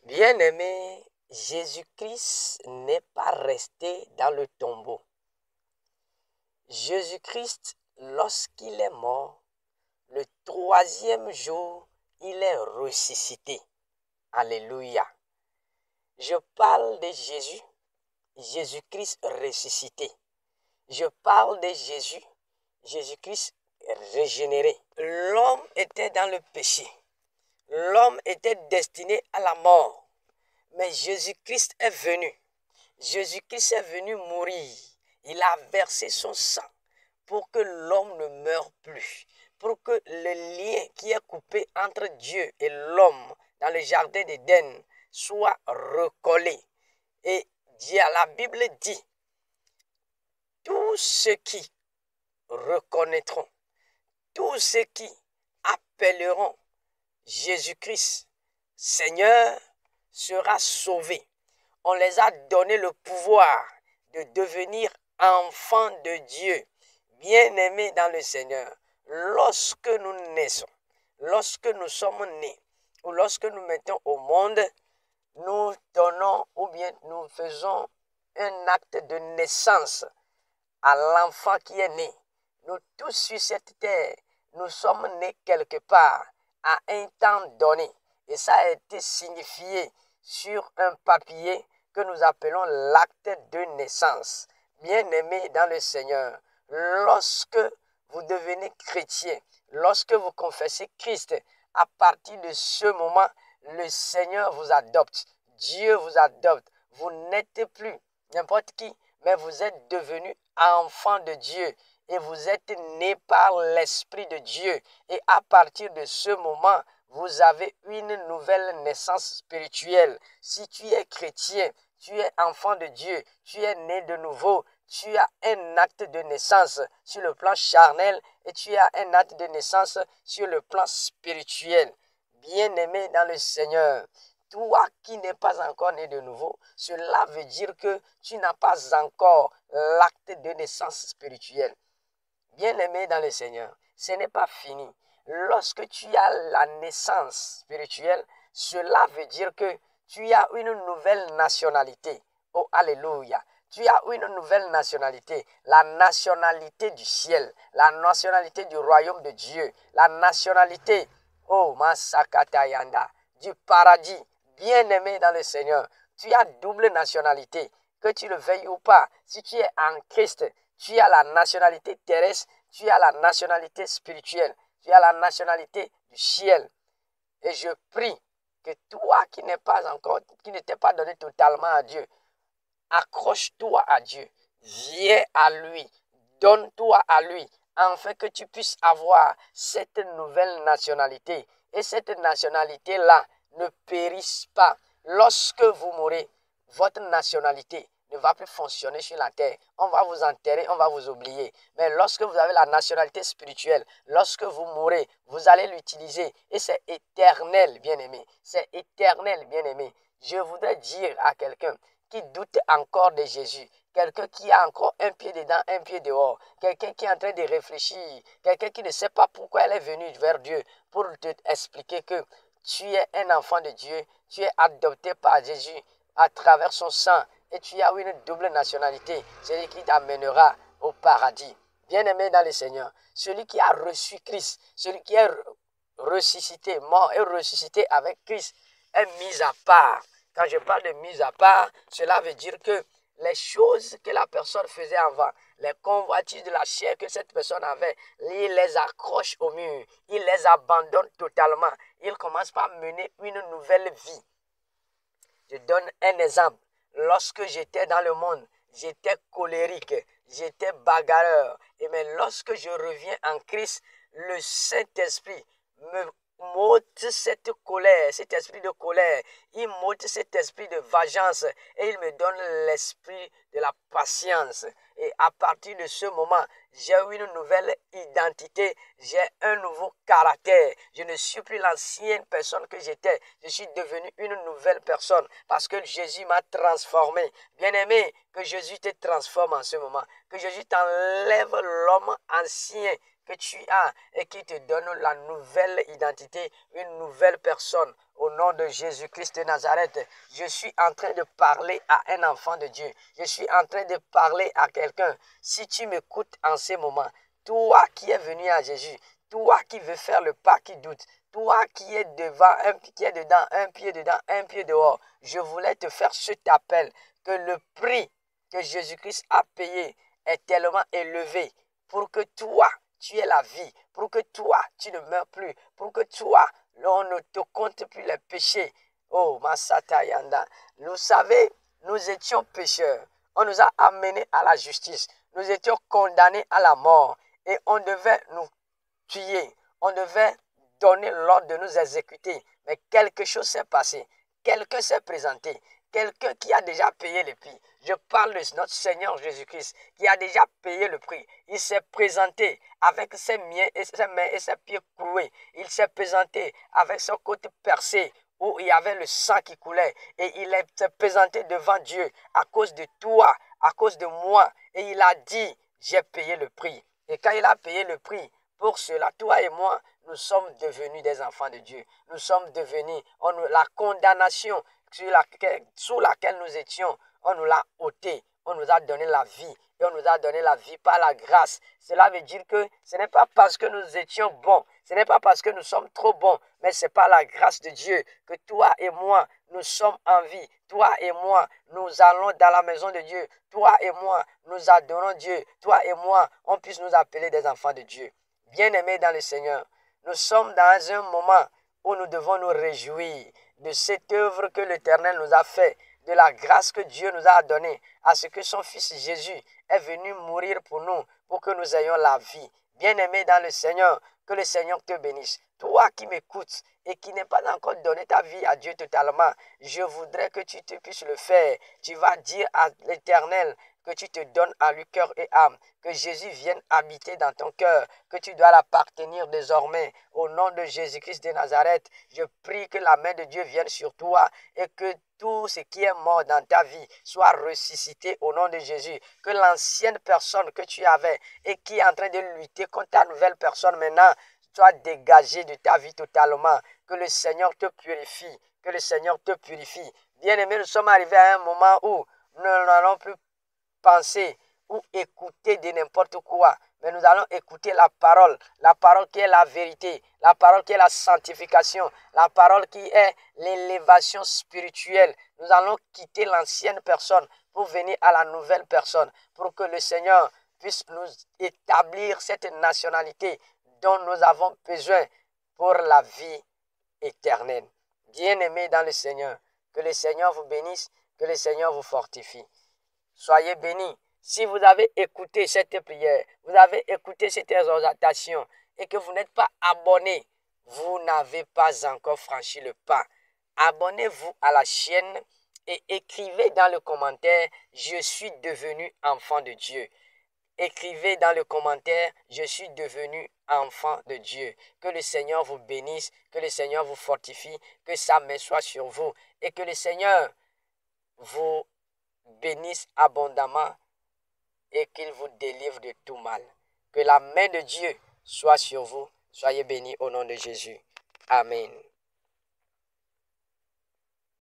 Bien-aimé, Jésus-Christ n'est pas resté dans le tombeau. Jésus-Christ, lorsqu'il est mort, le troisième jour, il est ressuscité. Alléluia. Je parle de Jésus, Jésus-Christ ressuscité. Je parle de Jésus, Jésus-Christ régénéré. L'homme était dans le péché. L'homme était destiné à la mort. Mais Jésus-Christ est venu. Jésus-Christ est venu mourir. Il a versé son sang pour que l'homme ne meure plus. Pour que le lien qui est coupé entre Dieu et l'homme dans le jardin d'Éden soit recollé. Et la Bible dit, tous ceux qui reconnaîtront, tous ceux qui appelleront Jésus-Christ Seigneur sera sauvé. On les a donné le pouvoir de devenir enfants de Dieu, bien-aimés dans le Seigneur. Lorsque nous naissons, lorsque nous sommes nés, ou lorsque nous mettons au monde, nous donnons ou bien nous faisons un acte de naissance à l'enfant qui est né. Nous tous sur cette terre, nous sommes nés quelque part à un temps donné. Et ça a été signifié sur un papier que nous appelons l'acte de naissance. Bien-aimés dans le Seigneur, lorsque vous devenez chrétien, lorsque vous confessez Christ, à partir de ce moment, le Seigneur vous adopte. Dieu vous adopte. Vous n'êtes plus n'importe qui, mais vous êtes devenu enfant de Dieu. Et vous êtes né par l'Esprit de Dieu. Et à partir de ce moment, vous avez une nouvelle naissance spirituelle. Si tu es chrétien, tu es enfant de Dieu, tu es né de nouveau, tu as un acte de naissance sur le plan charnel et tu as un acte de naissance sur le plan spirituel. Bien-aimé dans le Seigneur, toi qui n'es pas encore né de nouveau, cela veut dire que tu n'as pas encore l'acte de naissance spirituelle. Bien-aimé dans le Seigneur, ce n'est pas fini. Lorsque tu as la naissance spirituelle, cela veut dire que tu as une nouvelle nationalité. Oh, alléluia. Tu as une nouvelle nationalité, la nationalité du ciel, la nationalité du royaume de Dieu, la nationalité, oh, Masakatayanda, du paradis. Bien-aimé dans le Seigneur, tu as double nationalité, que tu le veuilles ou pas. Si tu es en Christ, tu as la nationalité terrestre, tu as la nationalité spirituelle, tu as la nationalité du ciel. Et je prie que toi qui n'es pas encore, qui ne t'es pas donné totalement à Dieu, accroche-toi à Dieu, viens à lui, donne-toi à lui, afin que tu puisses avoir cette nouvelle nationalité. Et cette nationalité-là ne périsse pas. Lorsque vous mourrez, votre nationalité ne va plus fonctionner sur la terre. On va vous enterrer, on va vous oublier. Mais lorsque vous avez la nationalité spirituelle, lorsque vous mourrez, vous allez l'utiliser. Et c'est éternel, bien-aimé. C'est éternel, bien-aimé. Je voudrais dire à quelqu'un qui doute encore de Jésus, quelqu'un qui a encore un pied dedans, un pied dehors, quelqu'un qui est en train de réfléchir, quelqu'un qui ne sait pas pourquoi elle est venue vers Dieu, pour te expliquer que tu es un enfant de Dieu, tu es adopté par Jésus à travers son sang et tu as une double nationalité, celui qui t'amènera au paradis. Bien-aimé dans le Seigneur, celui qui a reçu Christ, celui qui est ressuscité, mort et ressuscité avec Christ, est mis à part. Quand je parle de mise à part, cela veut dire que les choses que la personne faisait avant, les convoitises de la chair que cette personne avait, il les accroche au mur, il les abandonne totalement. Il commence par mener une nouvelle vie. Je donne un exemple. Lorsque j'étais dans le monde, j'étais colérique, j'étais bagarreur. Et mais lorsque je reviens en Christ, le Saint-Esprit me m'ôte cette colère, cet esprit de colère. Il m'ôte cet esprit de vengeance et il me donne l'esprit de la patience. Et à partir de ce moment, j'ai une nouvelle identité, j'ai un nouveau caractère. Je ne suis plus l'ancienne personne que j'étais. Je suis devenu une nouvelle personne parce que Jésus m'a transformé. Bien-aimé, que Jésus te transforme en ce moment. Que Jésus t'enlève l'homme ancien que tu as et qui te donne la nouvelle identité, une nouvelle personne. au nom de Jésus-Christ de Nazareth. Je suis en train de parler à un enfant de Dieu. Je suis en train de parler à quelqu'un. Si tu m'écoutes en ce moment, toi qui es venu à Jésus, toi qui veux faire le pas, qui doute, toi qui es devant, qui est dedans, un pied dedans, un pied dehors, je voulais te faire cet appel que le prix que Jésus-Christ a payé est tellement élevé pour que toi, tu aies la vie, pour que toi, tu ne meurs plus, pour que toi, on ne te compte plus les péchés. Oh, Masata Yanda, vous savez, nous étions pécheurs. On nous a amenés à la justice. Nous étions condamnés à la mort et on devait nous tuer. On devait donner l'ordre de nous exécuter. Mais quelque chose s'est passé. Quelqu'un s'est présenté. Quelqu'un qui a déjà payé le prix. Je parle de notre Seigneur Jésus-Christ qui a déjà payé le prix. Il s'est présenté avec ses mains et ses pieds cloués. Il s'est présenté avec son côté percé où il y avait le sang qui coulait. Et il s'est présenté devant Dieu à cause de toi, à cause de moi. Et il a dit, j'ai payé le prix. Et quand il a payé le prix, pour cela, toi et moi, nous sommes devenus des enfants de Dieu. Nous sommes devenus, la condamnation sous laquelle nous étions, on nous l'a ôté. On nous a donné la vie. Et on nous a donné la vie par la grâce. Cela veut dire que ce n'est pas parce que nous étions bons. Ce n'est pas parce que nous sommes trop bons. Mais c'est par la grâce de Dieu que toi et moi, nous sommes en vie. Toi et moi, nous allons dans la maison de Dieu. Toi et moi, nous adorons Dieu. Toi et moi, on puisse nous appeler des enfants de Dieu. Bien-aimés dans le Seigneur, nous sommes dans un moment où nous devons nous réjouir de cette œuvre que l'Éternel nous a fait, de la grâce que Dieu nous a donnée, à ce que son Fils Jésus est venu mourir pour nous, pour que nous ayons la vie. Bien-aimé dans le Seigneur, que le Seigneur te bénisse. Toi qui m'écoutes et qui n'es pas encore donné ta vie à Dieu totalement, je voudrais que tu te puisses le faire. Tu vas dire à l'Éternel que tu te donnes à lui cœur et âme, que Jésus vienne habiter dans ton cœur, que tu dois l'appartenir désormais. Au nom de Jésus-Christ de Nazareth, je prie que la main de Dieu vienne sur toi et que tout ce qui est mort dans ta vie soit ressuscité au nom de Jésus. Que l'ancienne personne que tu avais et qui est en train de lutter contre ta nouvelle personne maintenant soit dégagée de ta vie totalement. Que le Seigneur te purifie. Que le Seigneur te purifie. Bien-aimé, nous sommes arrivés à un moment où nous n'allons plus penser ou écouter de n'importe quoi, mais nous allons écouter la parole qui est la vérité, la parole qui est la sanctification, la parole qui est l'élévation spirituelle. Nous allons quitter l'ancienne personne pour venir à la nouvelle personne, pour que le Seigneur puisse nous établir cette nationalité dont nous avons besoin pour la vie éternelle. Bien-aimés dans le Seigneur, que le Seigneur vous bénisse, que le Seigneur vous fortifie. Soyez bénis. Si vous avez écouté cette prière, vous avez écouté cette exhortation et que vous n'êtes pas abonné, vous n'avez pas encore franchi le pas. Abonnez-vous à la chaîne et écrivez dans le commentaire « Je suis devenu enfant de Dieu ». Écrivez dans le commentaire « Je suis devenu enfant de Dieu ». Que le Seigneur vous bénisse, que le Seigneur vous fortifie, que sa main soit sur vous et que le Seigneur vous bénisse abondamment et qu'il vous délivre de tout mal. Que la main de Dieu soit sur vous. Soyez bénis au nom de Jésus. Amen.